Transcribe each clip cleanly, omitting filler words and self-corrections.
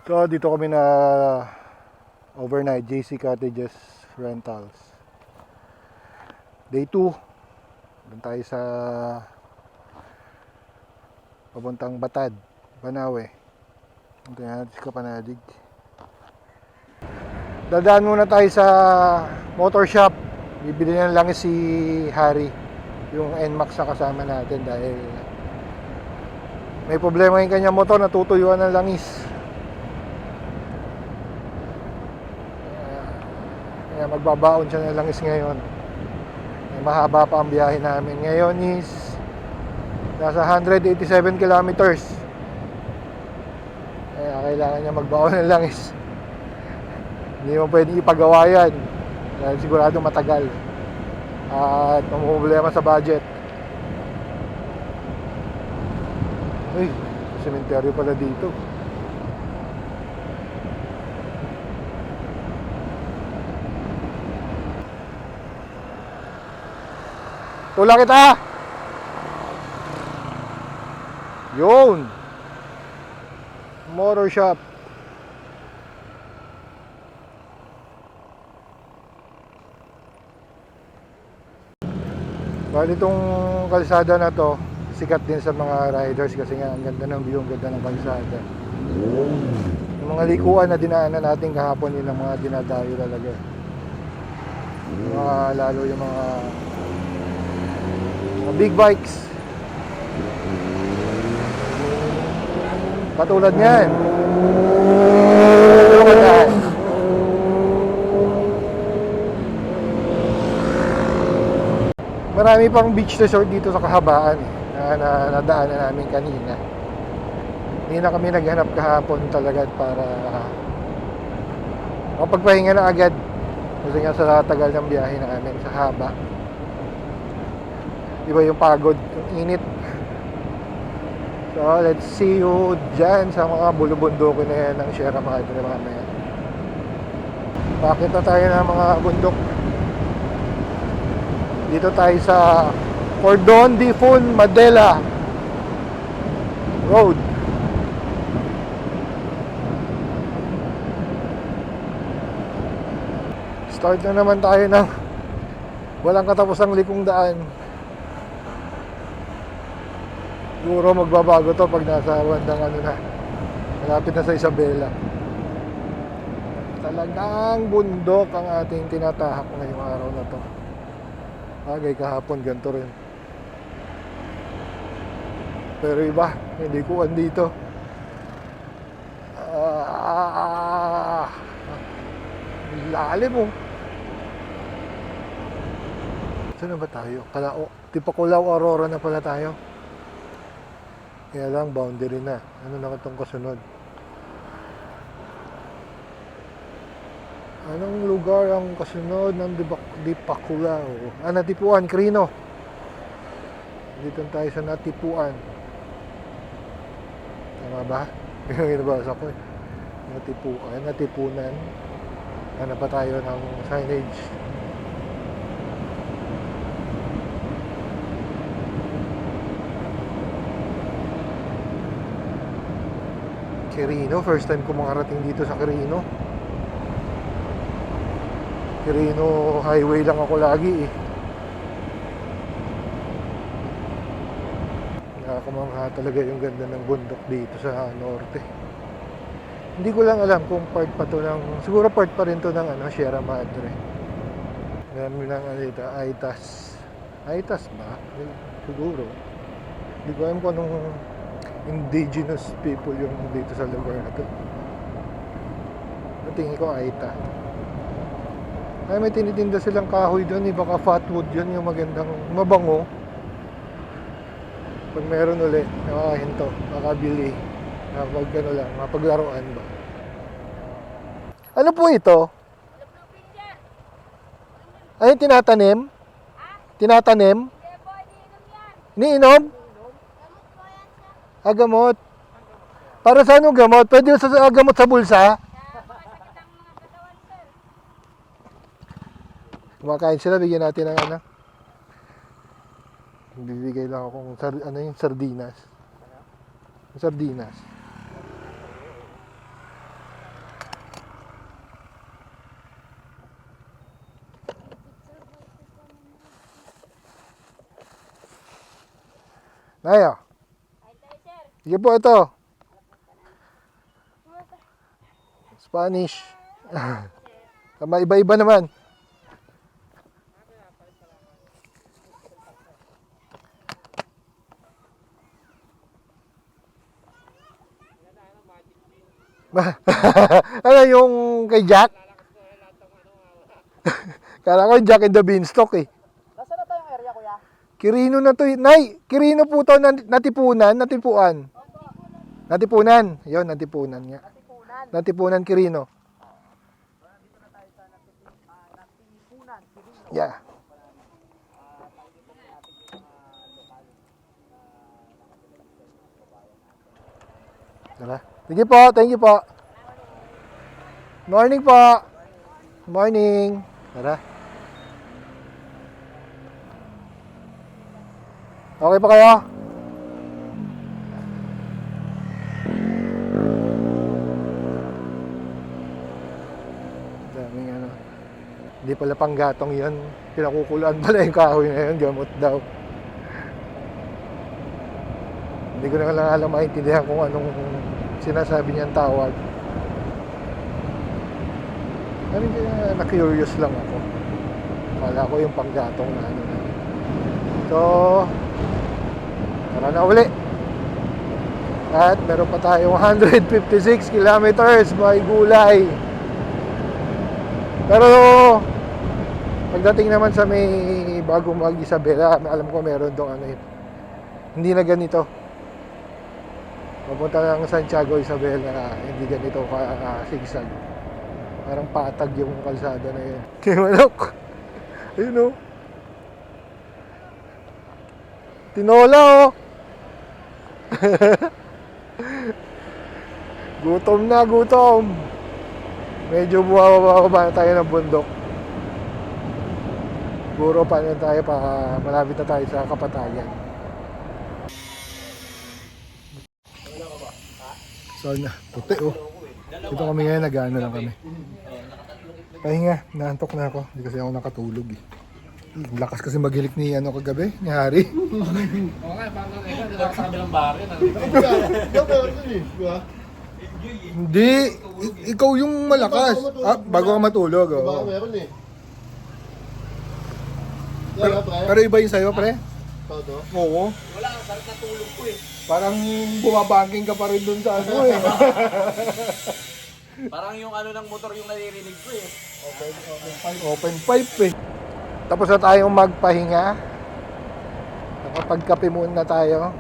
So dito kami na overnight, JC Cottages Rentals. Day 2. Doon tayo sa papuntang Batad, Banawe. Punta natin sa Kapanadig. Dadaan muna tayo sa motor shop. Bibili na lang si Harry yung NMAX na kasama natin dahil may problema yung kanya motor, natutuyuan ng langis. Kaya magbabaon siya ng langis ngayon. Mahaba pa ang biyahe namin. Ngayon is nasa 187 kilometers. Kaya kailangan niya magbaon ng langis. Hindi mo pwedeng ipagawa yan dahil sigurado matagal at mamumblema sa budget. Uy, sementeryo pala dito. Tulak kita! Yun! Motor shop. Bali itong kalsada na to, sikat din sa mga riders kasi nga ang ganda ng view, ang ganda ng kalsada. Yung mga likuan na dinaanan natin kahapon, yun ang mga dinadayo talaga. Yung mga, lalo yung mga big bikes. Katulad niyan. Marami pang beach resort dito sa kahabaan na nadaanan namin kanina. Hindi na kami naghanap kahapon talaga para makapagpahinga na agad kasi nga sa tagal ng biyahe namin, sa haba. Iba yung pagod, yung init. So let's see you dyan sa mga bulubundok na yan ng Sierra Madre mamaya. Bakit na tayo ng mga bundok? Dito tayo sa Cordon de Madela Road. Start na naman tayo ng walang katapusang likong daan. Siguro magbabago to pag nasa bandang ano na, malapit na sa Isabela. Talagang bundok ang ating tinatahak ngayong araw na to. Bagay kahapon ganito rin. Pero iba, hindi ko andito. Lalim mo. Saan na ba tayo? Kalao. Tipakulaw, Aurora na pala tayo. Kaya lang, boundary na. Ano na itong kasunod? Anong lugar ang kasunod ng Dipakulaw? Natipuan, Quirino. Dito tayo sa Natipuan. Tama ba? Yung inabasa ko eh. Natipuan, Natipunan. Hanap pa tayo ng signage. Quirino, first time ko makarating dito sa Quirino. Quirino highway lang ako lagi eh. Nakakamangha talaga yung ganda ng bundok dito sa norte. Hindi ko lang alam kung part pa to ng, siguro part pa rin to ng Sierra Madre. Marami ng dito, Aitas. Aitas ba? Siguro. Hindi ko alam kung anong indigenous people yung dito sa lugar na to. Tingin ko Aita. Ay, may tinitinda silang kahoy doon eh. Baka fatwood yun, yung magandang mabango. Pag meron ulit, nakakahinto, makabili. Kapag ano lang, mapaglaruan ba. Ano po ito? Ay, tinatanim? Tinatanim? Iniinom? Gamot. Para saan yung gamot? Pwede sa gamot sa bulsa? Kumakain sila, bigyan natin ng ano. Bibigay lang ako yung sardinas. Yung sardinas. Ayo. Sige po, ito. Spanish. Iba-iba naman. Ano yung kay Jack? Kala ko yung Jack and the Beanstalk eh. Nasaan na tayong area, kuya? Kirino na to. Nay, Kirino po to, natipunan, natipuan. Natipunan. Yun, natipunan nga. Natipunan. Natipunan Kirino. Dito na tayo sa Natipunan, Quirino. Yeah. Tara. Sige po, thank you po. Morning po. Morning. Tara. Okay pa kayo? Daming ano. Hindi pala panggatong yun. Pinakukuluan pala yung kahoy na yun. Gamot daw. Hindi ko na lang alam maintindihan kung anong sinasabi niyang tawag. I mean, na-curious lang ako. Kala ko yung panggatong na ano na. So, tara na uli. At meron pa tayong 156 kilometers by gulay. Pero, pagdating naman sa may bagong Mag-Isabela, alam ko meron doon ano yun. Hindi na ganito. Papunta ng Santiago Isabela, hindi ganito ka-sigsag. Parang patag yung kalsada na yun. Timanok. Ayun o. Tinola o. Gutom na, gutom. Medyo buwababa na tayo ng bundok. Siguro pa na tayo, malapit na tayo sa Kapatagan. So na, puti oh. Dito kami ngayon, nag-ano lang kami. Pahinga, naantok na ako. Hindi kasi ako nakatulog eh. Lakas kasi maghilik ni ano kagabi, ni Harry. Oo nga, parang hindi na sa kabilang baryo. Hindi, ikaw yung malakas. Bago ka matulog. Baka Oh. meron eh. Pero iba yung sa'yo, pre? Todo? Oo. Wala, sarap na tulog ko eh. Parang bumabangking ka pa rin dun sa ano eh. Parang yung ano ng motor yung naririnig ko eh. Open pipe eh. Tapos na tayong magpahinga. Nakapagkape muna tayo.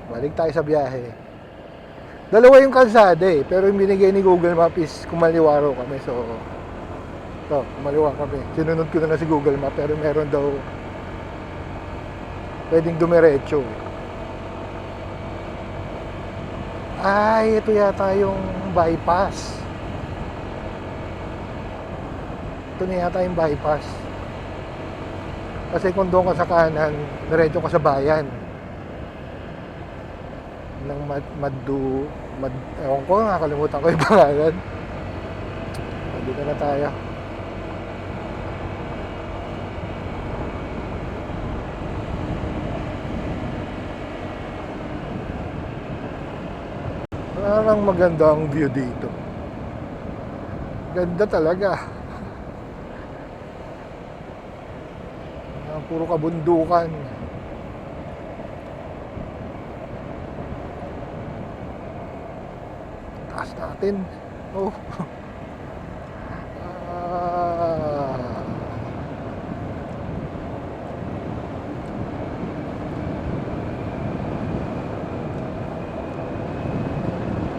Balik tayo sa biyahe. Dalawa yung kalsada eh. Pero yung binigay ni Google Map is kumaliwa raw kami. So, ito, kumaliwa kami. Sinunod ko na si Google Map. Pero meron daw pwedeng dumiretso. Ay, ito yata yung bypass. Ito na yata yung bypass. Kasi kung doon ka sa kanan, diretso ka sa bayan. Ng ewan ko, nakakalimutan ko yung pangalan. Dito na tayo. Parang maganda ang view dito. Ganda talaga. Puro kabundukan. Taas natin. Oh.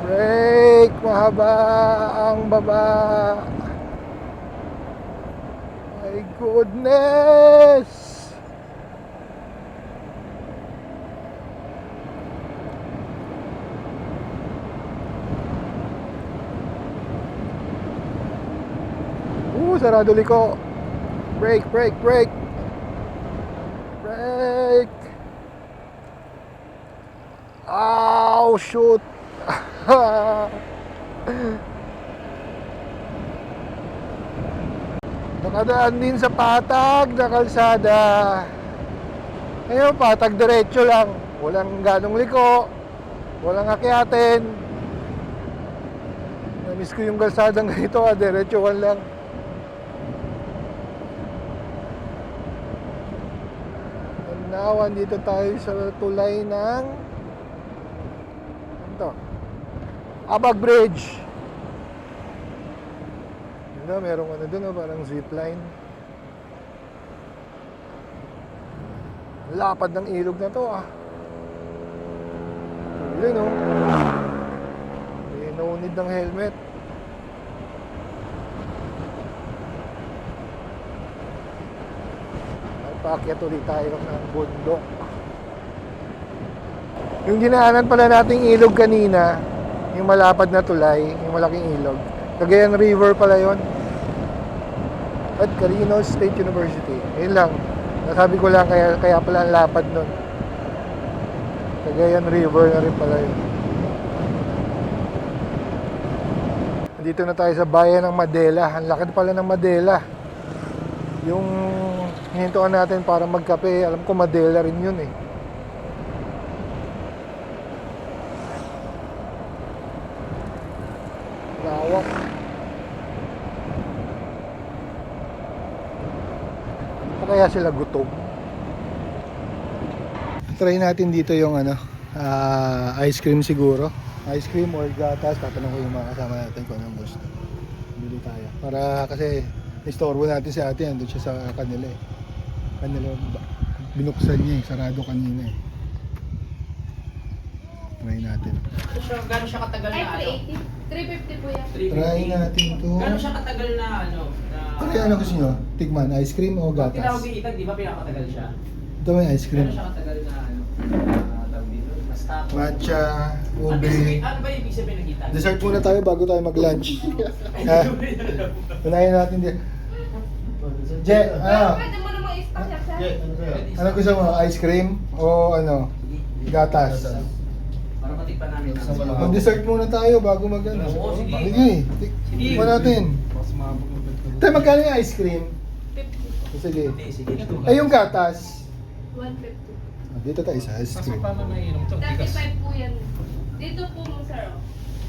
Brake, mahaba ang baba. My goodness. Sarado liko. Brake, brake, brake. Brake. Ow, shoot. Nakadaan din sa patag na kalsada. Ngayon pa, tag-diretso lang. Walang ganong liko. Walang akyatin. Namiss ko yung kalsadang ganito, diretsuhan lang. And now, andito tayo sa tulay ng ano to? Abag Bridge. Yun na, merong ano dun, parang zipline. Lapad ng ilog na to ah. Yun oh. No need ng helmet. Ay, paakyat ulit tayo ng bundok. Yung dinaanan pala nating ilog kanina, yung malapad na tulay, yung malaking ilog, Cagayan River pala yon. At Carino State University. Yun lang. Nasabi ko lang kaya pala ang lapad nun. Cagayan River na rin pala yun. Dito na tayo sa bayan ng Madela. Ang laki pala ng Madela. Yung hinintuan natin para magkape, alam ko Madela rin yun eh. Lawak. O kaya sila gutom. Try natin dito yung ice cream siguro. Ice cream or gatas, tatanong ko yung mga kasama natin kung anong gusto. Bili tayo. Para kasi istorbo natin si ate, andun siya sa kanila eh. Kanila binuksan niya eh, sarado kanina eh. Try natin. Gano'n siya katagal na ano? 350 po yan. Try natin to. Gano'n siya katagal na ano? Try ano gusto nyo? Tikman, ice cream o Tinawag gatas? yung itag, di ba pinakatagal siya? Ito may ice cream. Gano'n siya katagal na ano? Tawag dito? Basta. Matcha, Ano ube. ba yung ibig sabihin ng itag? Dessert muna tayo bago tayo mag-lunch. Ha? Unahin natin din. Je, ano? Pwede mo namang i-stock siya, sir. Ano gusto mo? Ice cream o ano? Gatas? Para matikpan namin. Mag-dessert muna tayo bago mag-ano. Oo, sige. Sige, tikman natin. Tayo magkano yung ice cream? 50. Sige. Sige. Ay, yung gatas. 150. Dito tayo sa ice cream. paano naiinom to? 35 po yan. Dito po mo, sir.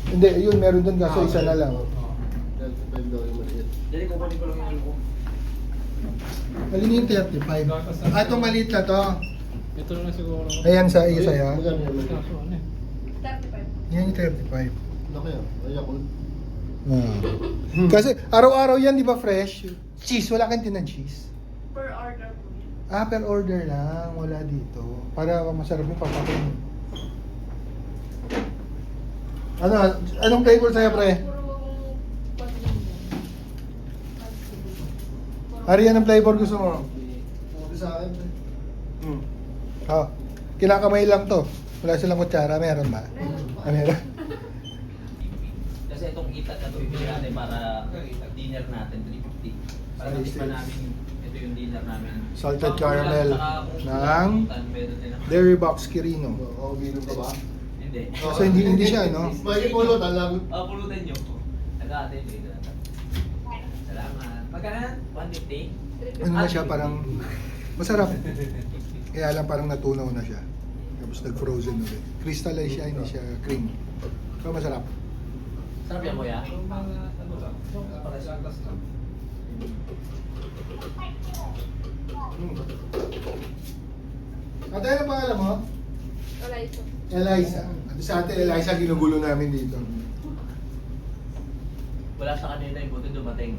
Hindi, yun, meron dun kaso isa na lang. Dali ko kunin ko lang yung ano ko. Alin yung 35? Ah, itong maliit na to. Ito na siguro. Ayan sa isa ya. 35. Yan yung 35. Ah. Kasi araw-araw yan, di ba fresh? Cheese, wala kang tinang cheese. Per order po yan. Ah, per order lang, wala dito. Para masarap yung papakin. Anong flavor sa'yo, pre? Puro pag-inom. Ari, anong flavor gusto mo? Sa akin, Oh, kinakamay lang to. Wala silang kutsara, meron ba? Ah, meron. Kasi itong itag na ito, ibili natin para dinner natin, 350. Para matikpan namin, ito yung dinner namin. Salted Pang caramel ulam, saka kung ng meron din ako. Dairy Box Quirino. oo, binom ka ba? Hindi. Kasi hindi siya, no? May pulutan lang. Pulutan nyo. Nag-aatin, Salamat. Magkano? 150? Ano na siya, parang masarap. Kaya lang parang natunaw na siya. Tapos nag-frozen ulit. Crystallize siya, hindi siya cream. Pero masarap. Sarap yan, kuya? Ate, ano pangalan mo? Wala ito. Eliza. At sa ate Eliza, ginugulo namin dito. Wala sa kanila yung buti dumating.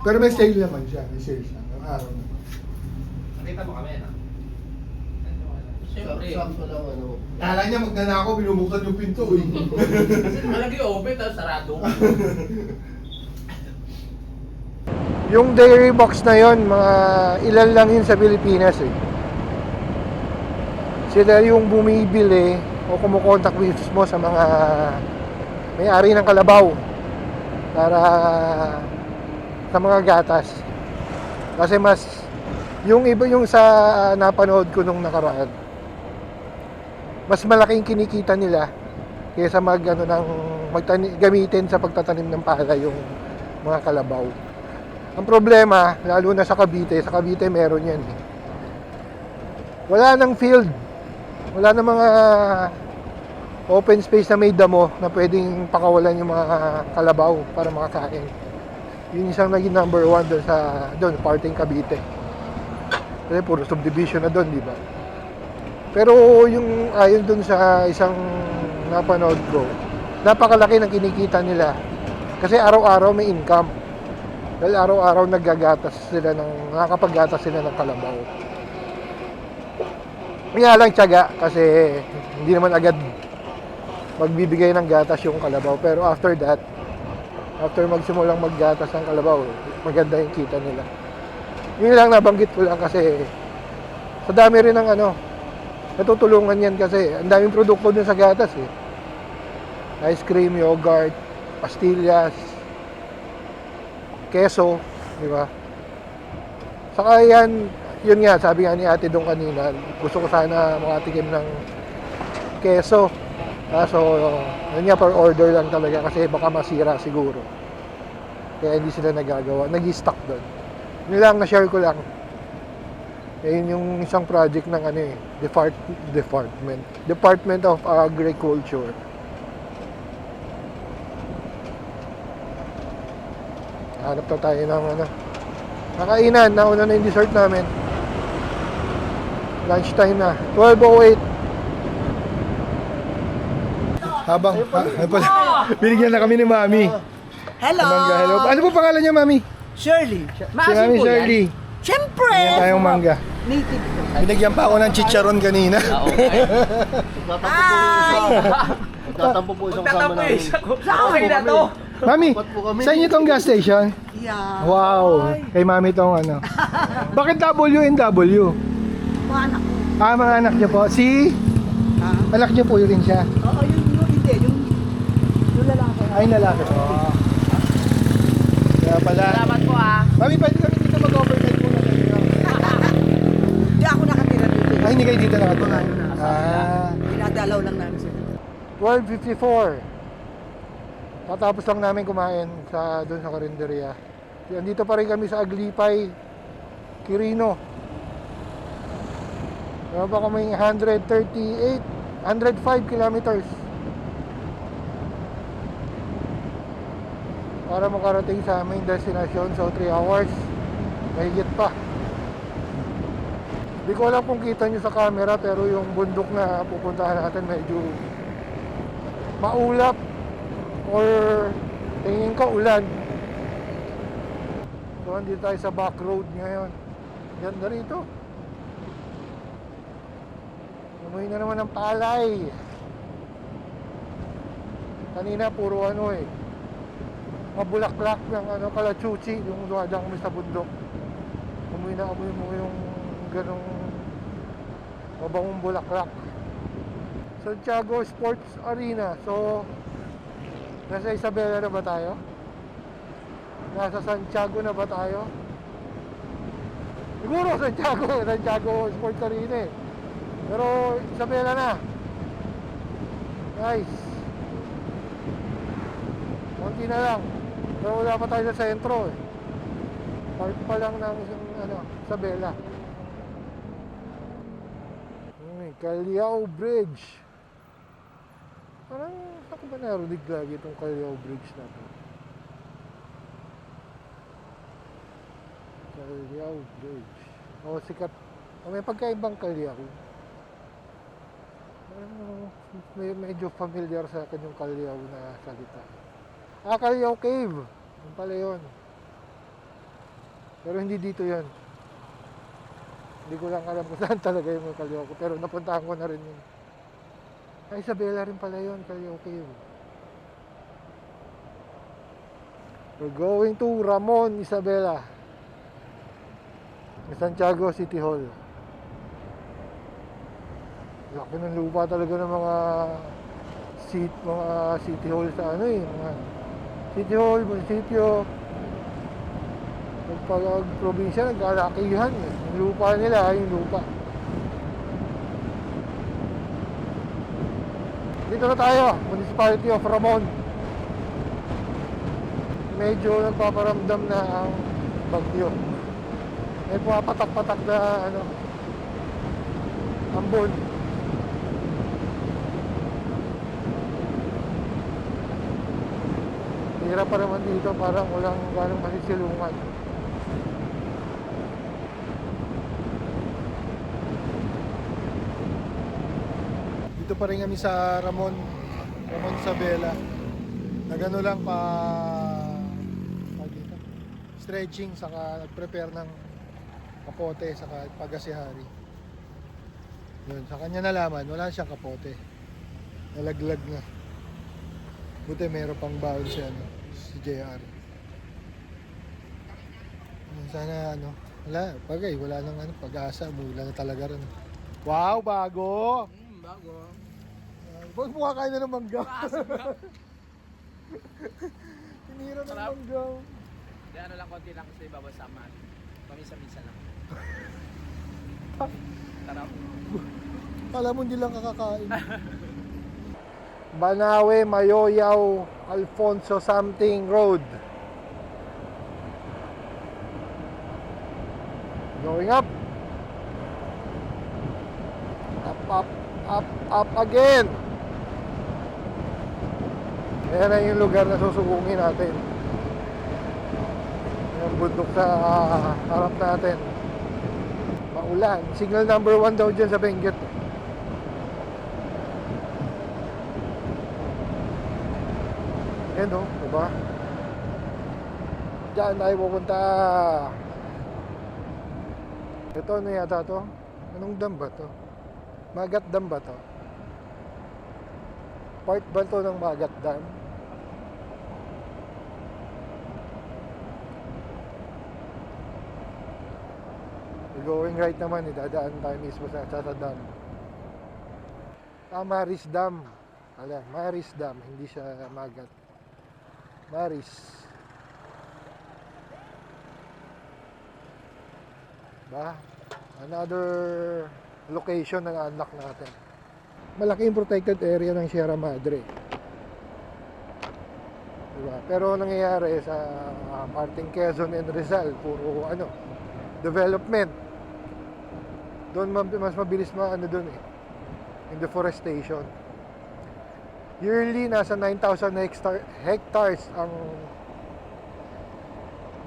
Pero may sale naman siya. May sale siya. Ang araw na. Nakita mo kami, na? Siyempre. Sakto lang, ano. Kala niya magnanakaw, binubuksan yung pinto eh. Malagi open, tapos sarado. Yung dairy box na yon, mga ilan lang yun sa Pilipinas eh. Sila yung bumibili o kumukontak mismo sa mga may-ari ng kalabaw para sa mga gatas. Kasi mas yung iba yung sa napanood ko nung nakaraan, mas malaking kinikita nila kaysa gamitin sa pagtatanim ng palay yung mga kalabaw. Ang problema, lalo na sa Cavite meron yan eh. Wala nang field. Wala nang mga open space na may damo na pwedeng pakawalan yung mga kalabaw para makakain. Yun isang naging number 1 doon sa parting Cavite. Kasi puro subdivision na doon, di ba? Pero yung ayon doon sa isang napanood ko, napakalaki ng kinikita nila. Kasi araw-araw may income. Dahil araw-araw nakakapaggatas sila ng kalabaw. Kaya lang tiyaga kasi hindi naman agad magbibigay ng gatas yung kalabaw. Pero after that, after magsimulang maggatas ng kalabaw, maganda yung kita nila. Yun lang nabanggit ko lang kasi sa dami rin ng natutulungan yan kasi ang daming produkto din sa gatas eh. Ice cream, yogurt, pastillas, keso, di ba? Saka yun nga, sabi nga ni ate doon kanina, gusto ko sana makatikim ng keso. So, yun nga, per order lang talaga kasi baka masira siguro. Kaya hindi sila nagagawa. Nag-i-stock doon. Yun lang, na-share ko lang. Yun yung isang project ng Department of Agriculture. Hanap na tayo ng nakainan. Nauna na yung dessert namin. Lunchtime na. 12:08. Habang, binigyan na kami ni Mami. Hello! Mangga, hello. Ano po pangalan niya, Mami? Shirley. Si Mami Shirley. Siyempre! Binigyan tayong mangga. Native ko. Binigyan pa ako ng chicharon kanina. Magtatampo po isang kasama namin. Sa akin na to! Mami, saan niyo tong gas station? Yeah. Wow, kay Mami tong Bakit W&W? Mga anak ko. Mga anak niyo po. Si? Ha? Anak niyo po yun siya. Oo, hindi. Yung lalaki. Ay, lalaki po. Kaya pala. Salamat po Mami, pwede kami dito mag-overnight muna. Hindi ako nakatira dito. Ay, hindi kayo dito nakatira. Dinadalaw lang namin sila. 12:54. Tatapos lang namin kumain doon sa karinderya. Andito pa rin kami sa Aglipay, Quirino. Meron pa kami 105 kilometers para makarating sa aming destination. So 3 hours, mahigit pa. Hindi ko alam kung kita nyo sa camera, pero yung bundok na pupuntahan natin medyo maulap or tingin ko ulan. So andito tayo sa back road ngayon. Ganda rito. Umuwi na naman ng palay. Kanina puro mga bulaklak ng kalachuchi, yung dumadaan kami sa bundok. Umuwi mo yung ganong mabangong bulaklak. Santiago Sports Arena. So nasa Isabela na ba tayo? Nasa Santiago na ba tayo? Siguro Santiago Sports Arena eh. Pero Isabela na. Nice. Konti na lang. Pero wala pa tayo sa sentro eh. Part pa lang ng Isabela. Callao Bridge. Parang ako ba narinig lagi itong Callao Bridge na to? Callao Bridge. Sikat. May pagkaibang Callao. Medyo familiar sa akin yung Callao na salita. Callao Cave. Yung pala yun. Pero hindi dito yun. Hindi ko lang alam kung saan talaga yung Callao Cave. Pero napuntahan ko na rin yun. Isabela rin pala yun, Callao Cave. We're going to Ramon, Isabela. Santiago City Hall. Laki ng lupa talaga ng mga city hall sa mga city hall, munisipyo. Pag probinsya, nagkalakihan yung lupa nila, yung lupa. Dito na tayo, Municipality of Ramon. Medyo nagpaparamdam na ang bagyo. May pumapatak-patak na Ambon. Hirap pa naman dito, parang walang ganong masisilungan. Dito pa rin kami sa Ramon Isabela. Nagano lang pa dito, stretching, saka nag-prepare ng kapote, saka pagasihari. Yun, sa kanya nalaman, wala siyang kapote. Nalaglag na. Buti meron pang baon si JR. Sana wala, wala nang pag-asa, mula na talaga rin. Wow, bago! Bago. Huwag mukha kayo na ng mangga. Tinira ng mangga. Di ano lang, konti lang kasi babasama. Pamisa-misa lang. Tarap. Kala mo hindi lang kakakain. Banawe, Mayoyaw, Alfonso something road. Going up. Up again. Ayan na yung lugar na susugungin natin. Yung bundok sa harap natin. Maulan. Signal number 1 daw dyan sa Benguet. Ayan o, diba? Diyan tayo pupunta. Ito ano yata to? Anong dam ba to? Magat Dam ba to? Part ba to ng Magat Dam? Going right naman, dadaan tayo mismo sa dam. Maris Dam. Maris Dam, hindi siya Magat. Maris. Ba? Another location ng unlock natin. Malaki yung protected area ng Sierra Madre. Diba? Pero nangyayari sa parting Quezon and Rizal, puro development. Doon mas mabilis doon in deforestation. Yearly nasa 9,000 hectares ang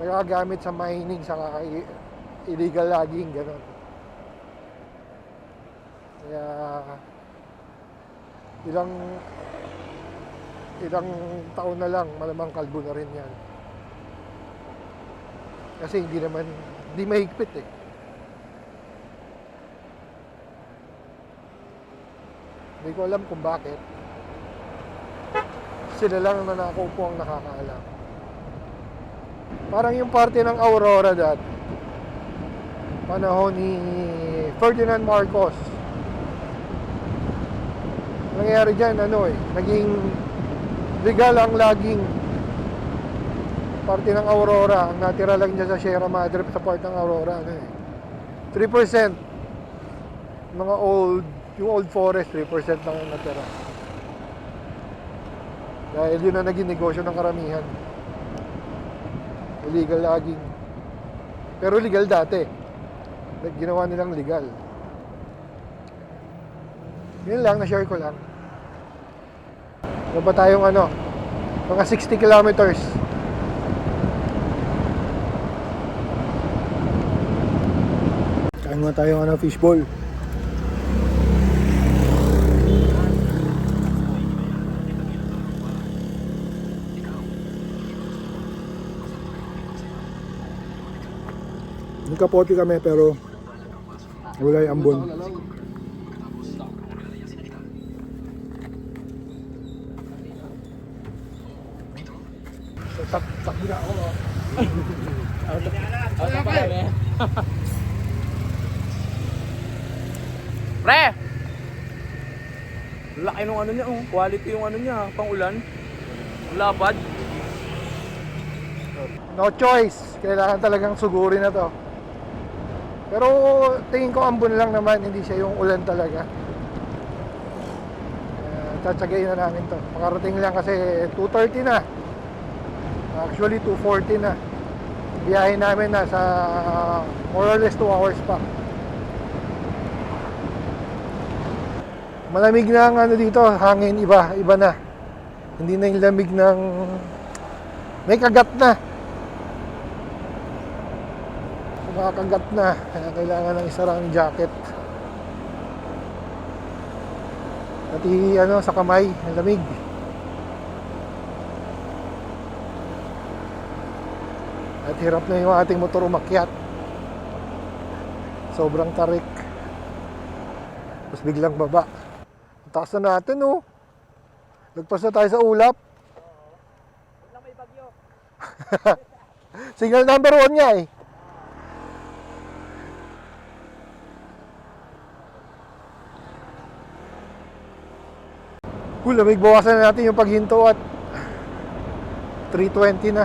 nagagamit sa mining, sa illegal logging, gano'n. Kaya ilang taon na lang malamang kalbo na rin yan. Kasi hindi mahigpit eh. Hindi ko alam kung bakit. Sila lang na nakaupo ang nakakaalam. Parang yung parte ng Aurora dati, panahon ni Ferdinand Marcos. Nangyayari dyan, naging legal ang logging. Parte ng Aurora, ang natira lang dyan sa Sierra Madre, sa part ng Aurora, 3%. Yung old forest, 3% lang ang natira. Dahil yun na naging negosyo ng karamihan. Illegal logging. Pero legal dati. Ginawa nilang legal. Yun lang, na-share ko lang. Ano ba tayong mga 60 kilometers. Kain nga tayong fishball. Nagkapote kami pero wala yung ambon. Takbo na ako. Pre! Laki nung niya, quality yung niya, pang ulan. Lapad. No choice, kailangan talagang sugurin na to. Pero tingin ko ambon lang naman, hindi siya yung ulan talaga. Tatsagayin na namin to. Makarating lang kasi 2:30 na. Actually 2:40 na. Biyahe namin nasa more or less 2 hours pa. Malamig na ang ano dito, hangin iba na. Hindi na yung lamig ng may kagat na. Kumakagat na, kaya kailangan ng isarang jacket. Pati ano sa kamay, ang lamig. At hirap na yung ating motor umakyat. Sobrang tarik. Tapos biglang baba. Ang taas na natin, oh. Lagpas na tayo sa ulap. Wala may bagyo. Signal number 1 nga eh. Cool, lamig, bawasan na natin yung paghinto at 3:20 na.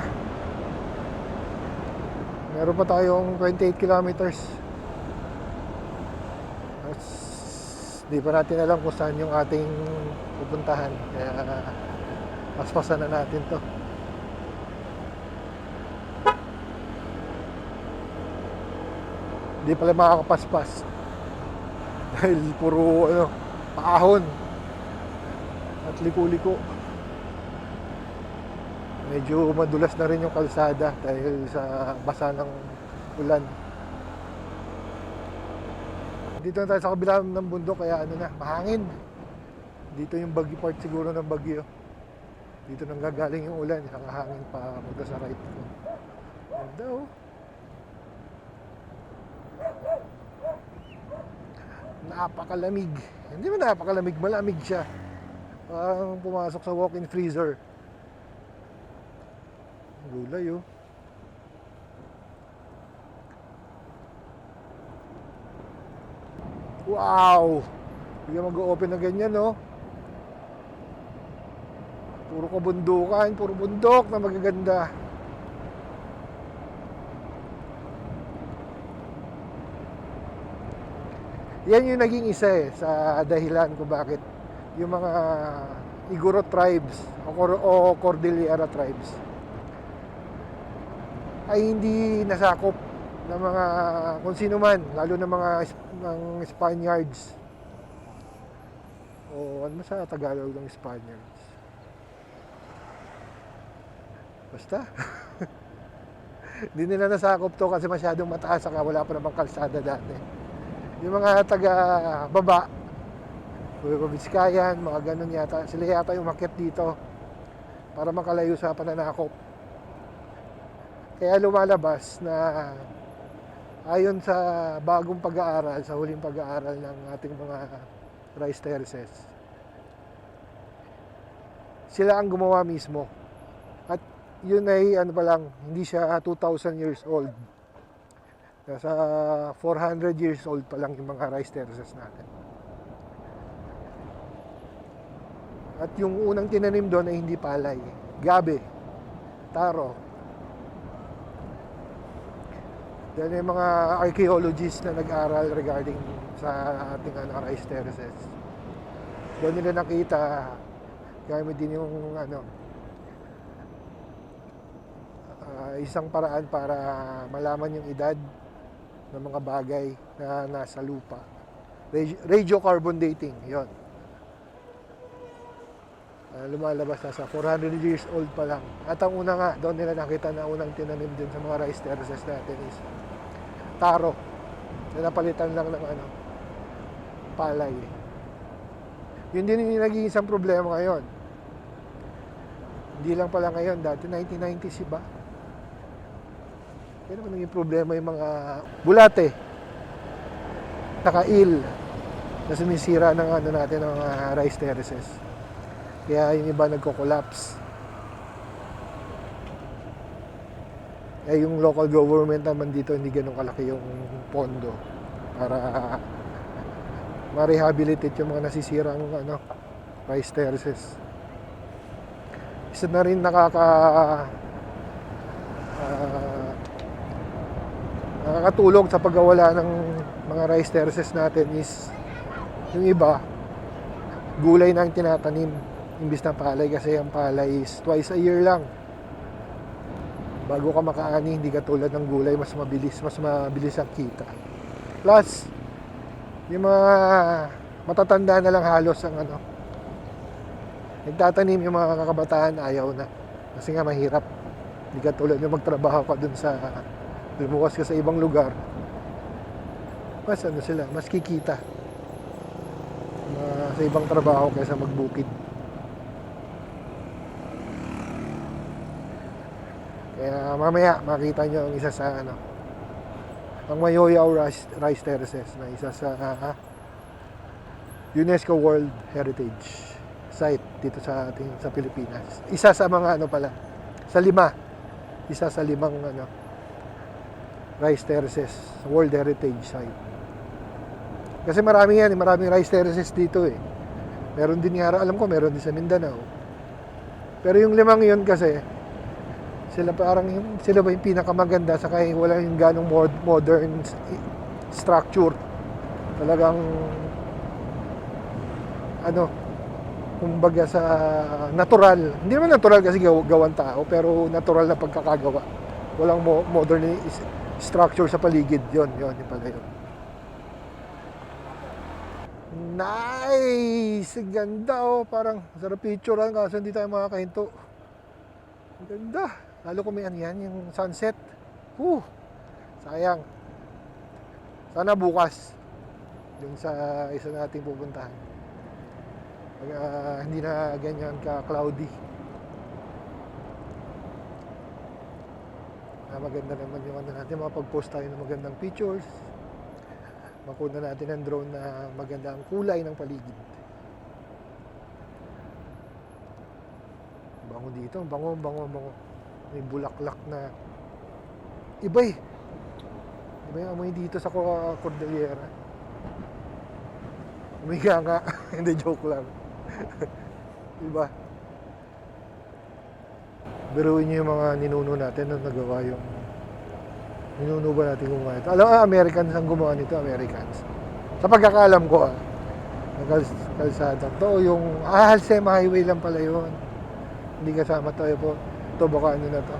Meron pa tayong 28 kilometers. Di pa natin alam kung saan yung ating pupuntahan. Kaya paspasan na natin to. Di pala makakapaspas. Dahil puro ano, paahon. At liko-liko. Medyo madulas na rin yung kalsada dahil sa basa ng ulan. Dito na tayo sa kabila ng bundok kaya ano na, mahangin. Dito yung bagyo part siguro ng bagyo. Dito nang gagaling yung ulan, saka hangin pa punta sa right ko. Ganda oh. Napakalamig. Hindi mo napakalamig, malamig siya. Parang pumasok sa walk-in freezer. Gulay oh. Wow! Hindi ka mag-open na ganyan, no? Puro kabundukan, puro bundok na magaganda. Yan yung naging isa eh, sa dahilan kung bakit yung mga Igorot tribes o Cordillera tribes ay hindi nasakop ng mga kung sino man, lalo ng mga Spaniards o ano sa Tagalog ng Spaniards basta hindi nila nasakop to kasi masyadong mataas saka wala pa namang kalsada dati. Yung mga taga baba Vizcayan, mga ganun yata, sila yata yung umakyat dito para makalayo sa pananakop. Kaya lumalabas na ayon sa bagong pag-aaral, sa huling pag-aaral ng ating mga rice terraces, sila ang gumawa mismo. At yun ay ano pa lang, hindi siya 2,000 years old. Nasa 400 years old pa lang yung mga rice terraces natin. At yung unang tinanim doon ay hindi palay, gabi, taro. Dahil may mga archaeologists na nag-aral regarding sa ating rice terraces. Doon nila nakita, gamit din yung isang paraan para malaman yung edad ng mga bagay na nasa lupa. Radiocarbon dating, yon. Lumalabas na sa 400 years old pa lang. At ang una nga, doon nila nakita na unang tinanim din sa mga rice terraces natin is taro. Na napalitan lang ng palay. Yun din yung naging isang problema ngayon. Hindi lang pala ngayon, dati 1990s ba? Kaya naman naging problema yung mga bulate, naka-il, na sumisira ng natin ng mga rice terraces. Kaya yung iba nagko-collapse. Eh yung local government naman dito hindi ganun kalaki yung pondo para ma-rehabilitate yung mga nasisirang rice terraces. Isa na rin nakakatulong sa pagwawala ng mga rice terraces natin is yung iba gulay na ang tinatanim imbis na palay, kasi ang palay is twice a year lang. Bago ka makaani, hindi katulad ng gulay, mas mabilis ang kita. Plus, yung mga matatanda na lang halos ang ano. Nagtatanim yung mga kakabataan, ayaw na. Kasi nga mahirap. Hindi ka tulad yung magtrabaho ka dun sa, lumuwas ka sa ibang lugar. Mas ano sila, mas kikita. Sa ibang trabaho kaysa magbukid. Kaya mamaya makita nyo ang isa sa ano, ang Mayoyaw Rice Terraces na isa sa UNESCO World Heritage Site dito sa ating sa Pilipinas. Isa sa mga ano pala, sa 5. Isa sa 5 ano rice terraces, World Heritage Site. Kasi marami yan, maraming rice terraces dito eh. Meron din nga, alam ko meron din sa Mindanao. Pero yung 5 yun kasi sila parang sila ba yung pinakamaganda saka wala yung ganong modern structure. Talagang ano, kumbaga sa natural. Hindi naman natural kasi gawan tao, pero natural na pagkakagawa. Walang modern structure sa paligid. Yun pala yun. Nice! Ang ganda oh. Parang sarap picture lang kasi hindi tayo makakahinto. Ang ganda. Lalo kung may ano yan, yung sunset. Sayang. Sana bukas. Yung sa isa nating pupuntahan. Hindi na ganyan ka-cloudy. Maganda naman yung ano natin, makapag-post tayo ng magandang pictures. Makuna natin ng drone na maganda ang kulay ng paligid. Bango dito, bango. May bulaklak na iba eh. Iba yung amoy dito sa Cordillera. Umiga nga. Hindi, joke lang. Diba? Biruin niyo yung mga ninuno natin na nagawa yung ninuno ba natin gumawa ito. Alam mo, Americans ang gumawa nito, Americans. Sa pagkakaalam ko, kalsada. Ito, yung Halsema Highway lang pala yun. Hindi kasama tayo po. Ito baka ano na to.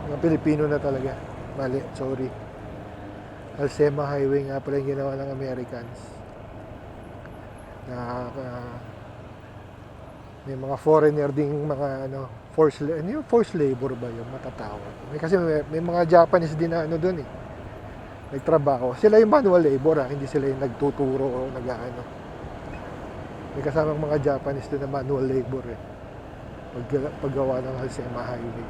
Mga Pilipino na talaga. Mali, sorry. Halsema Highway nga pala yung ginawa ng Americans. Na may mga foreigner ding mga ano, forced labor ba yung matatawag. Kasi may mga Japanese din na ano doon eh. Nagtrabaho. Sila yung manual labor hindi sila yung nagtuturo o nag-ano. May kasamang mga Japanese doon na manual labor eh. Paggawa ng Halsema Highway.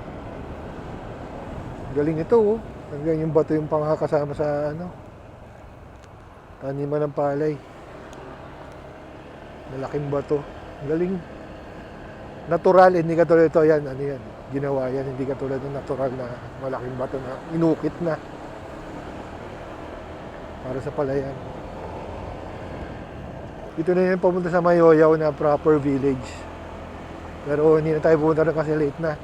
Galing ito oh. Hanggang yung bato yung pangkakasama sa ano. Taniman ng palay. Malaking bato. Galing. Natural, hindi katulad ito yan. Ano yan? Ginawa yan. Hindi katulad ng natural na malaking bato na inukit na. Para sa palayan. Dito na yan pumunta sa Mayoyaw na proper village. Pero hindi na tayo pumunta rin kasi late na.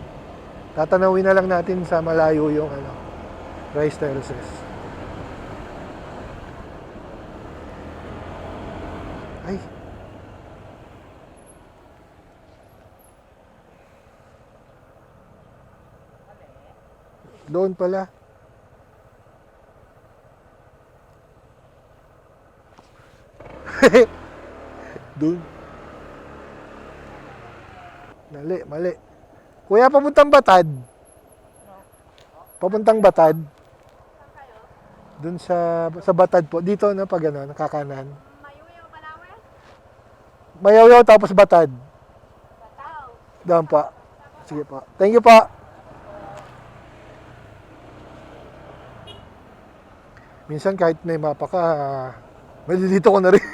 Tatanawin na lang natin sa malayo yung ano, rice terraces. Ay! Doon pala. Doon. Mali. Kuya, papuntang Batad. Papuntang Batad. Doon sa Batad po. Dito na pag ano, nakakanan. Mayuyaw Balawe? Mayaw tapos Batad. Bataw. Doon pa. Sige po. Thank you po. Minsan kahit may mapa ka, malilito ko na rin.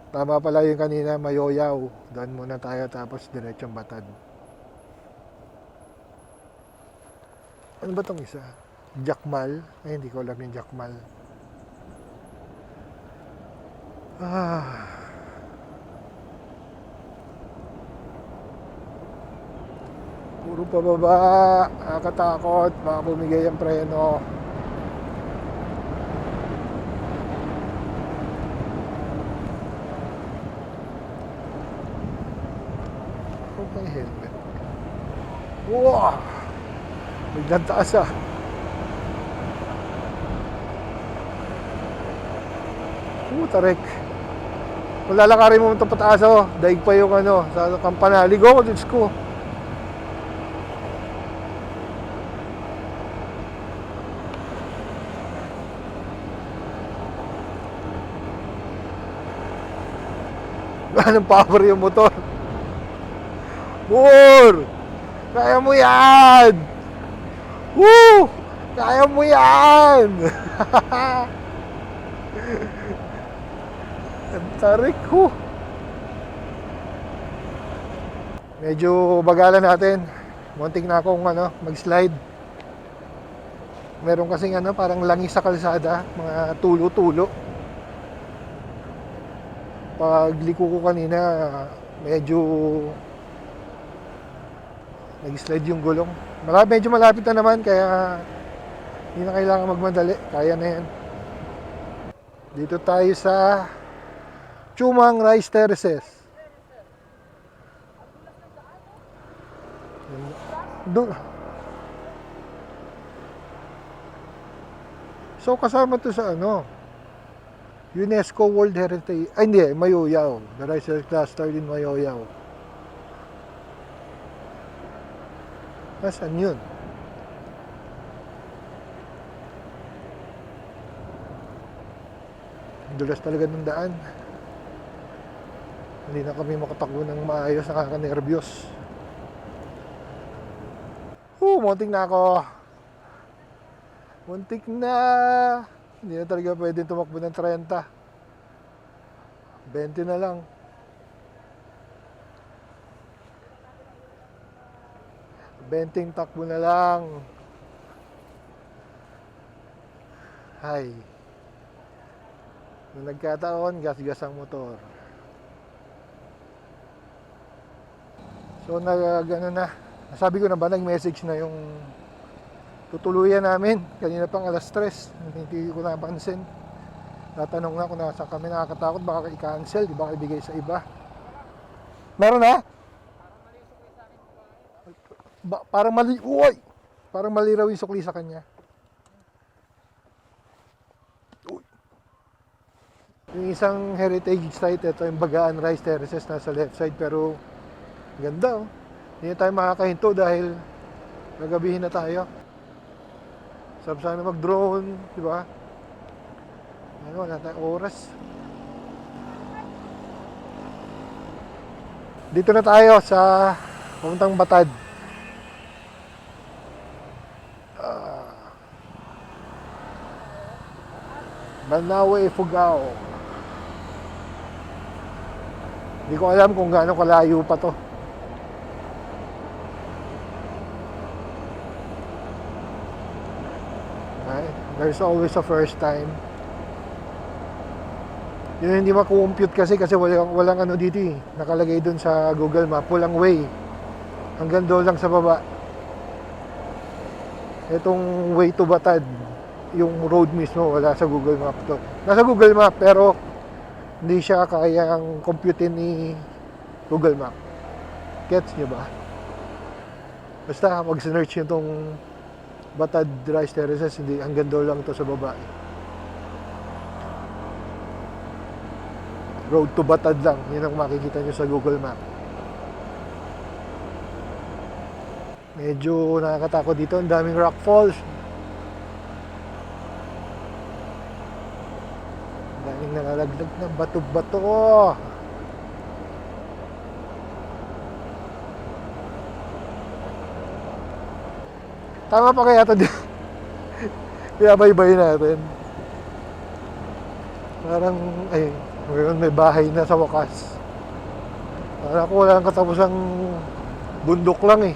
Tama pala yung kanina, Mayoyaw. Doon muna tayo tapos diretsong Batad. Ano ba tong isa? Jacmal? Ay, hindi ko alam yung Jacmal. Puro pababa. Nakakatakot. Baka bumigay ang preno. Huwag may helmet. Wow! Biglang taas Tarik. Kung lalakarin mo ito pataas, oh, daig pa yung ano, sa kampana. Ligo ko, Diyos ko. Anong power yung motor? Moor! Kaya mo yan! Woo! Kaya mo yan! Ang tarik ko. Medyo bagalan natin. Muntik na akong mag-slide. Meron kasing parang langis sa kalsada, mga tulo-tulo. Pag liko ko kanina, medyo nag-slide yung gulong. Medyo malapit na naman, kaya hindi na kailangan magmadali. Kaya na yan. Dito tayo sa Chumang Rice Terraces. So kasama to sa UNESCO World Heritage. Ay hindi, Mayoyaw. The Rice Cluster in Mayoyaw. Nasaan yun? Dulas talaga ng daan. Hindi na kami makatakbo ng maayos, nakaka-nervyos. Muntik na ako. Muntik na. Hindi na talaga pwede tumakbo ng 30. 20 na lang. 20 takbo na lang. Hay. Nung nagkataon, gas-gas ang motor. So, gano'n na. Nasabi ko na ba, nag-message na yung tutuluyan namin. Kanina pang alas 3. Hindi ko napansin. Tatanong na kung nasa kami nakakatakot. Baka i-cancel, di ba ibigay sa iba. Meron na? Parang maliraw yung sukli sa kanya. Uy. Yung isang heritage site, ito yung Bagaan Rice Terraces, nasa left side, pero ganda, oh. Hindi na tayo makakahinto dahil gagabihin na tayo. Sarap sana mag-drone, di ba? Wala tayong oras. Dito na tayo sa puntang Batad. Banawe, Ifugao. Hindi ko alam kung gaano kalayo pa to. There's always a first time. Yun hindi makukompute kasi walang dito eh. Nakalagay dun sa Google Map, walang way. Hanggang doon lang sa baba. Itong way to Batad, yung road mismo, wala sa Google Map to. Nasa Google Map pero hindi siya kayang computein ni Google Map. Gets nyo ba? Basta mag-search nyo itong Batad Rice Terraces, hindi, hanggang doon lang to sa baba. Road to Batad lang, yun ang makikita nyo sa Google Map. Medyo nakakatakot dito, ang daming rock falls. Ang daming nalalaglag na bato-bato. Tama pa kaya ito din. Pinabaybay natin. Parang, ngayon may bahay na sa wakas. Parang ko walang katapusang bundok lang eh.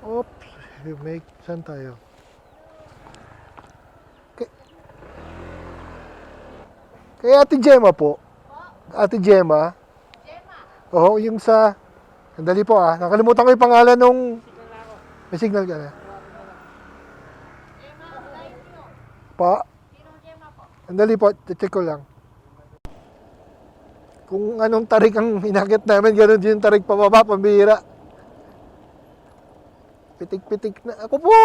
Oops, saan tayo? Kay Ate Gemma po. Ate Gemma. Oo, yung sa... Sandali po nakalimutan ko yung pangalan nung... May signal ka na. Pa? Sandali po, check ko lang. Kung anong tarik ang inakit namin, ganun din yung tarik pababa, pambihira. Pitik-pitik na. Ako po!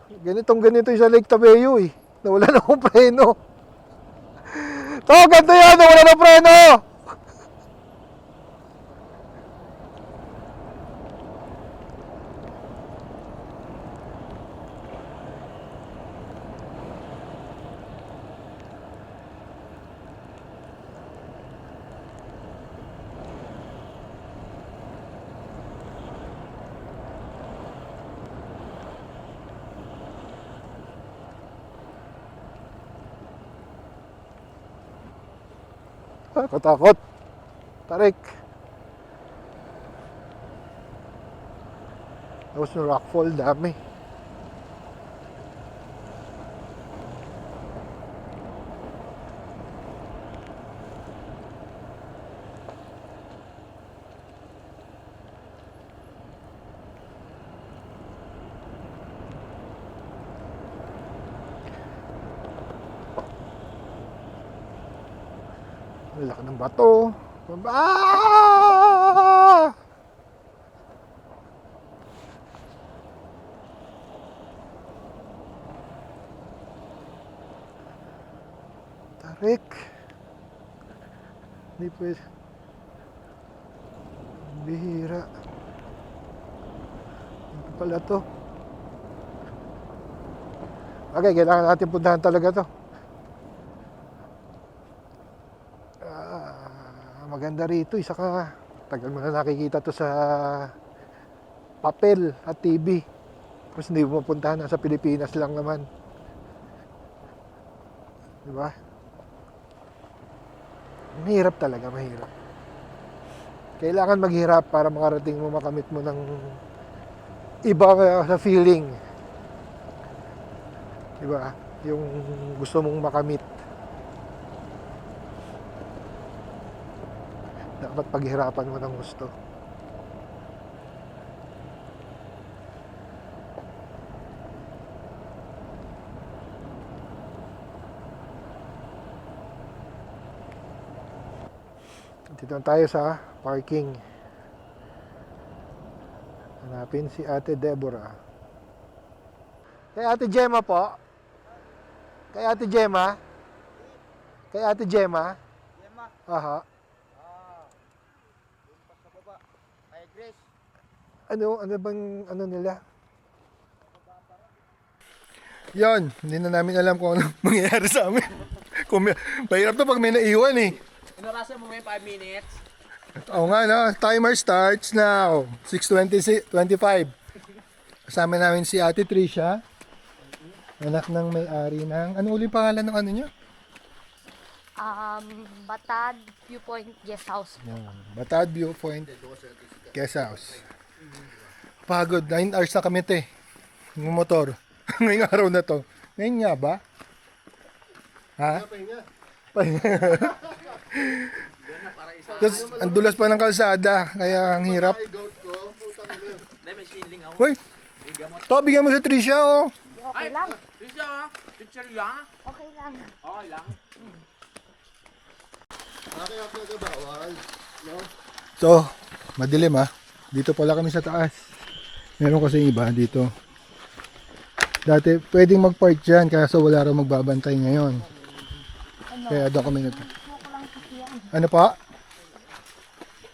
Ganito yung sa Lake Tabeo eh. Nawala na akong preno. To, ganito yan. Nawala na preno. Katakot. Tarik. Tapos yung rockfall, dami. Ang laki ng bato. Ah! Tarik. Hindi pwede. Bihira. Ito pala to. Okay, kailangan natin puntahan talaga to. Maganda rito, isa ka. Tagal mo na nakikita to sa papel at TV. Tapos hindi mo mapuntahan, nasa Pilipinas lang naman. Diba? Mahirap talaga, mahirap. Kailangan maghirap para makarating mo, makamit mo ng iba sa feeling. Diba? Yung gusto mong makamit. Dapat paghirapan mo ng gusto. Dito tayo sa parking. Hanapin si Ate Deborah. Kay Ate Gemma po. Kay Ate Gemma. Kay Ate Gemma. Gemma. Aha. Sa baba. Kay Grace. Ano bang ano nila? Yon, hindi na namin alam kung ano mangyayari sa amin. Mahirap to pag may naiwan eh. Inarasan mo may 5 minutes. Oo nga no, timer starts now. 6:25. Kasama namin si Ate Tricia. Anak ng may-ari ng, ano ulit pangalan ng ano nyo? Batad Viewpoint Guest House. Yan. Batad Viewpoint Guest House. Pagod, 9 hours na kami te. Yung motor. Ngayong araw na to. Ngayon nga ba? Ha? Pahinga. Tapos, ang dulas pa ng kalsada. Kaya ang hirap. Hoy! To, bigyan mo sa Tricia oh. Okay lang. Risha, picture lang. Okay lang. Okay lang. So, madilim ha. Dito pala kami sa taas. Meron kasi iba dito. Dati pwedeng mag-park dyan kaso wala raw magbabantay ngayon. Kaya doon kami nag... Ano pa?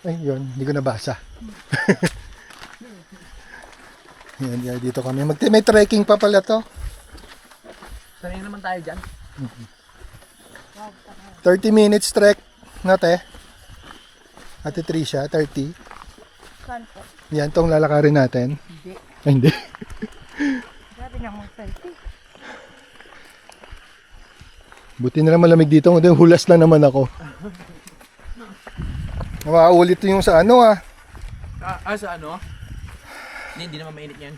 Ay, yun. Hindi ko nabasa. Yan, dito kami. May trekking pa pala to. Sanay naman tayo dyan. 30 minutes trek. Nate? Ate Tricia, 30. Saan po? Yan, tong lalakarin natin. Hindi. Ay, hindi. Grabe na mong selfie. Buti na lang malamig dito. Hulas na naman ako. Makaulit yung sa ano ah. Sa ano? Hindi naman mainit yan.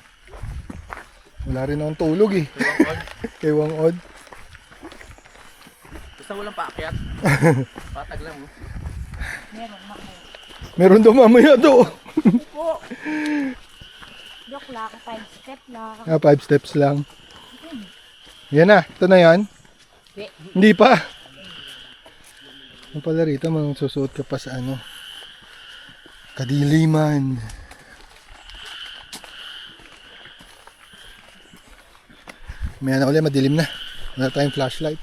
Wala rin akong tulog eh. Kay Wang Od. Basta walang paakyat. Patag lang mo. Meron daw mamaya do. Joke lang, 5 step lang. 5 steps lang. Yan na. Ito na yan. Hindi pa. Ano pala rito, magsusuot ka pa sa ano. Kadiliman. May na ulit, madilim na. Wala tayong flashlight.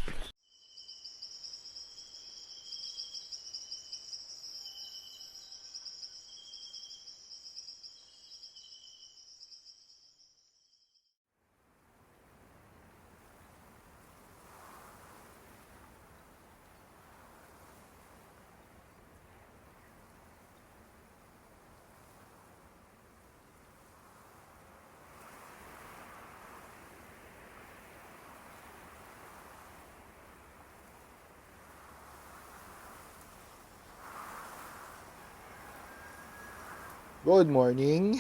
Good morning.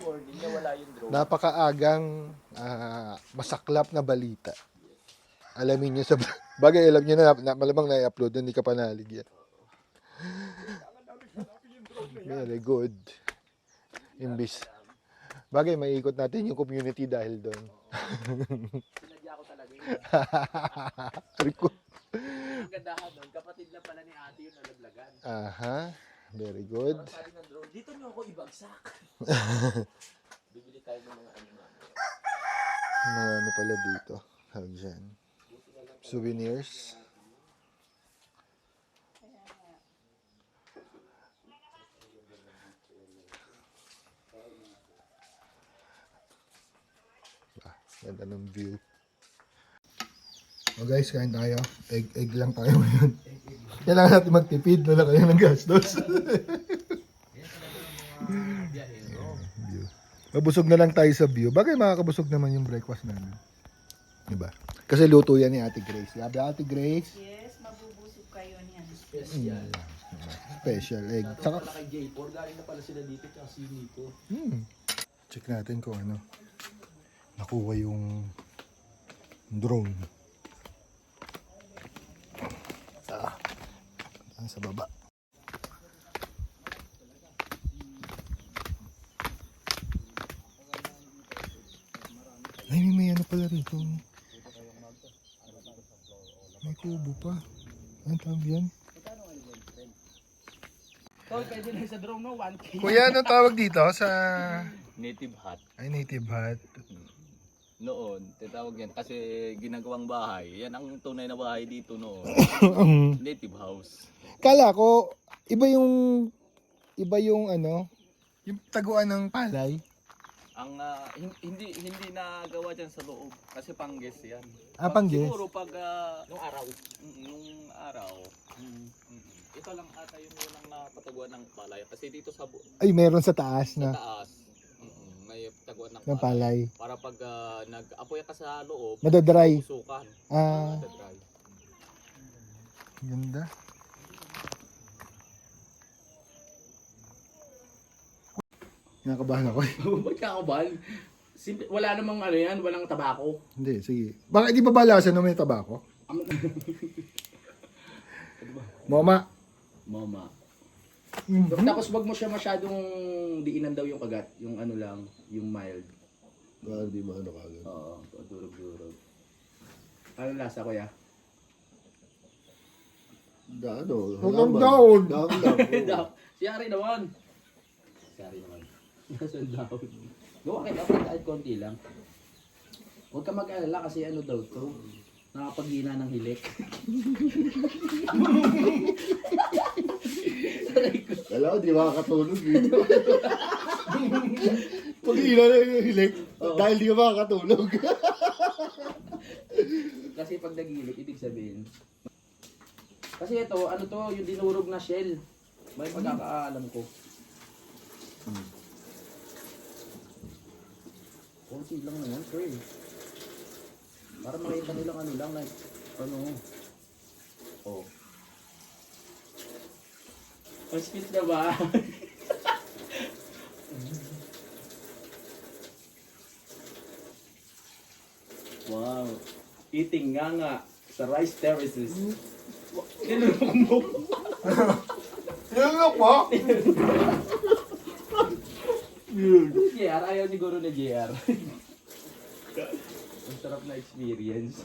Morning na wala yung drone. Napakaagang masaklap na balita. Alamin niyo sa bagay, alam niyo na malamang na-upload, hindi ka pa naligyan. Very good. Imbis. Bagay, maiikot natin yung community dahil doon. Sinadya ko talaga yun. Ang gandahan doon, kapatid lang pala ni ate yung nalaglagan. Aha. Very good. Sabi ng drone, dito niyo ako ibagsak. Bibili tayo ng mga ano. Mga ano pala dito. Hag dyan. Souvenirs. Ganda ng view. Oh guys, kain tayo. Egg lang tayo ngayon. Kailangan natin magtipid. Wala kayo ng gastos. View. Mabusog na lang tayo sa view. Bagay makakabusog naman yung breakfast namin. Diba? Kasi luto yan ni Ate Grace. Sabi Ate Grace. Yes, mabubusog kayo niyan. Special. Special egg. Ito Saka, pala kay J4, galing na pala sila dito tsaka si Nico. check natin kung ano. Nakuha yung drone. Sa baba. Ay, may ano pala rito. May kubo pa. Ano tawag yan? Tol, pwede na sa drone no, 1K. Kuya, ano tawag dito sa... Native hut. Ay, native hut. Noon, tinatawag yan kasi ginagawang bahay. Yan ang tunay na bahay dito noon. Native house. Kala ko, iba yung ano, yung taguan ng palay. Ang hindi nagawa diyan sa loob kasi pangges yan. Pangges? Siguro pag Nung araw. nung araw. Ito lang ata yung unang napataguan ng palay kasi dito sa Ay, meron sa taas sa na taas. May taguan ng ng palay. Para pag nag-apoy ka sa loob, Madadry. usukan. Ah, Madadry. ganda. Nakakabahan ako eh. Ba't ka kabal? Wala namang ano yan, walang tabako. Hindi, sige. Bakit di ba balasan na may tabako? Mama. Mama. Mhm. Tapos wag mo siya masyadong diinan daw yung kagat. Yung ano lang, yung mild. Di ba ano kagad? Oo, durog-durog. Ano lasa kuya? Hanggang down. Si Ari naman. Si Ari naman. Nasa down. Gawa kita kahit konti lang. Huwag ka mag-alala kasi ano daw to. Nakapaghina ng hilik. Alam ko, di makakatulog dito. Pag hila na yung hilik, dahil di ka makakatulog. Kasi pag nagilik, ibig sabihin. Kasi ito, ano to, yung dinurog na shell. May pagkakaalam ko. Konti lang naman, sir. Para makita nilang ano lang, like, ano. Oh. Mas-fit na ba? Wow. Eating nga sa rice terraces. Nilunok mo. Nilunok mo? JR, ayaw ni Guru na JR. Ang sarap na experience.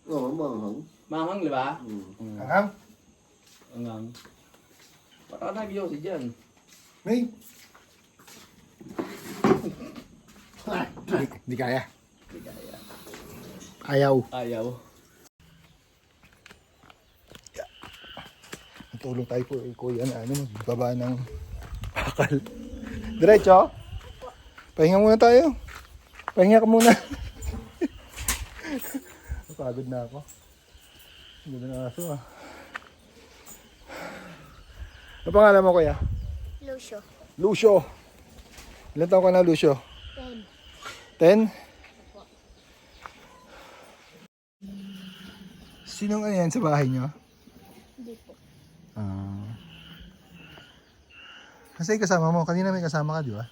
Oo, manghang. Manghang, di ba? Aham. Manghang. Baka nag-yosi dyan. May. Hindi kaya. Ayaw. Ayaw. Natulong tayo po kuya na magbaba ng bakal. Diretso? Pahinga muna tayo. Pahinga ka muna. Napagod na ako. Ang ganda ng aso ah. Ano pangalan mo kuya? Lucio. Lucio. Ilan taon ka na Lucio? 10? 10? Sinong ano yan sa bahay nyo? Hindi po. Kasi kasama mo. Kanina may kasama ka, di ba?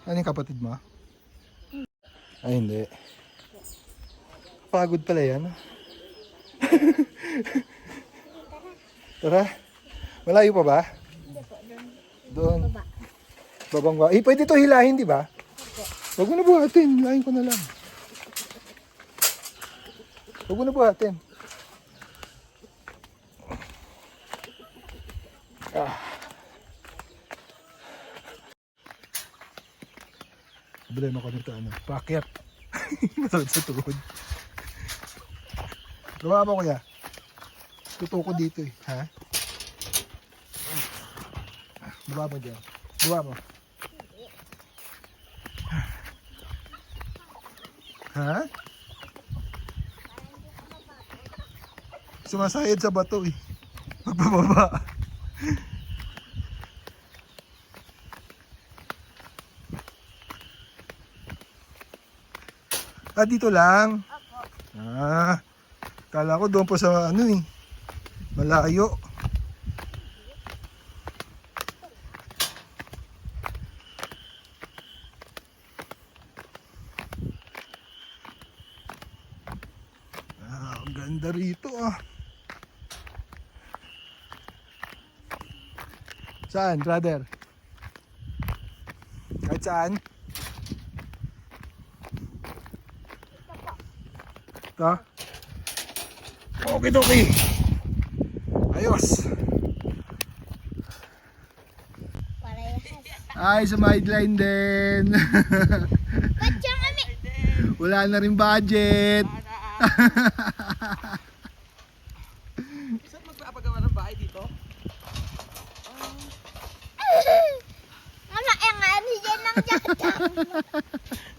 Ano yung kapatid mo? Ay, hindi. Pagod pala yan. Tara. Malayo pa ba? Hindi po. Doon. Baba. Babang ba? Eh, pwede to hilahin, di ba? Huwag mo na buhatin. Hilahin ko na lang. Huwag mo na buhatin. Problema ko nito pakyat. Masakit sa tuhod. Gawa mo kuya. Tutuko dito eh. Ha? Gawa mo dyan. Gawa mo. Ha? Sumasayad sa bato eh. Magbababa. Dito lang. Kala ko doon po sa malayo. Ang ganda rito ah. Saan, brother? Kahit saan? Ito? Okay. Ayos. Ay, sa sideline din. Wala na rin budget. Saan magpapagawa ng bahay dito?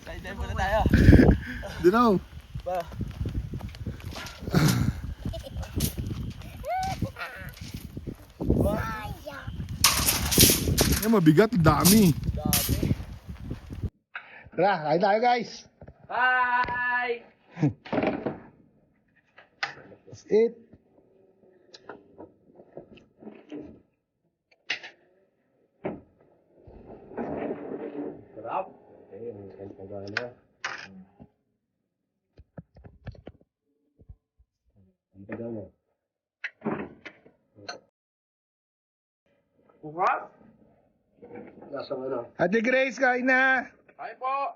Side muna tayo. Dino. Ba. Yan, mabigat, dami. Tara, kain tayo guys. Bye! That's it. Sarap. Bukas? Ate Grace, kain na. Ay po!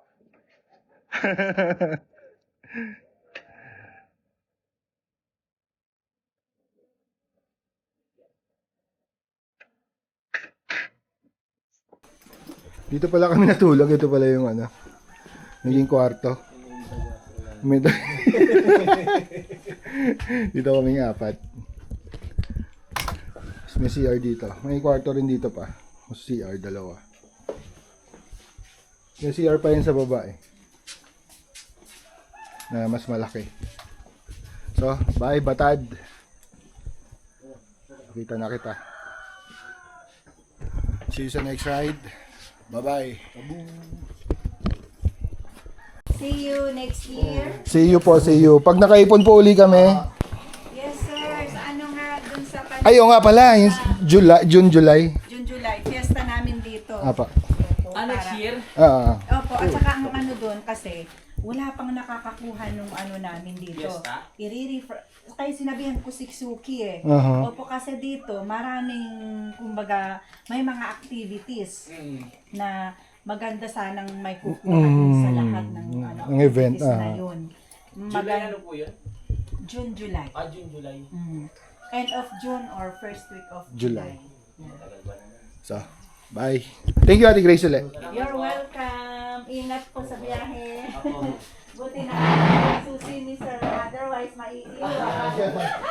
Dito pala kami natulog. Ito pala yung naging kwarto. Dito kami apat. May CR dito. May kwarto rin dito pa. CR, dalawa. May CR pa yun sa baba na mas malaki. So, bye Batad. Kita na kita. See you sa next ride. Bye-bye. See you next year. See you po, see you. Pag nakaipon po uli kami. Yes, sir. Sa ano nga, dun sa Ayo nga pala, yung June, July. June, July. Fiesta namin dito. Apa. Opo, Next year? Opo, at saka ang ano dun kasi, wala pang nakakakuha nung ano namin dito. Fiesta? I-refer. Kaya sinabihan ko si Suki eh. Uh-huh. Opo, kasi dito, maraming, kumbaga, may mga activities na maganda sanang may kukuha dun sa lahat ng ano, ang event, activities na yun. July ano po yun? June, July. June, July. End of June or first week of July. July. Yeah. So, bye. Thank you, Ate Grace ulit. You're welcome. Ingat po sa biyahe. Buti na susi ni Sir. Otherwise, maiiwan.